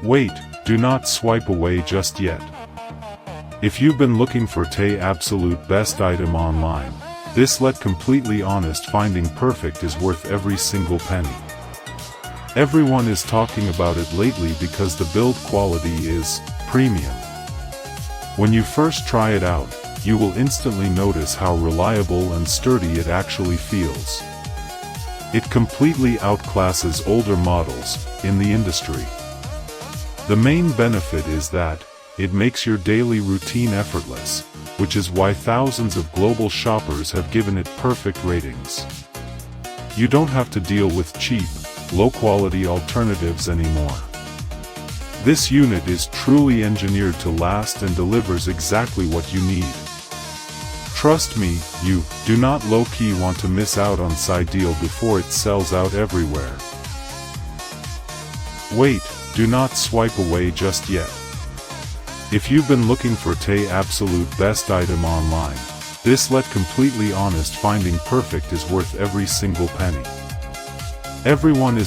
Wait, do not swipe away just yet. If you've been looking for the absolute best item online, this let completely honest finding perfect is worth every single penny. Everyone is talking about it lately because the build quality is premium. When you first try it out, you will instantly notice how reliable and sturdy it actually feels. It completely outclasses older models in the industry. The main benefit is that it makes your daily routine effortless, which is why thousands of global shoppers have given it perfect ratings. You don't have to deal with cheap, low-quality alternatives anymore. This unit is truly engineered to last and delivers exactly what you need. Trust me, you do not low-key want to miss out on this deal before it sells out everywhere. Wait, do not swipe away just yet. If you've been looking for the absolute best item online, this let completely honest finding perfect is worth every single penny. Everyone is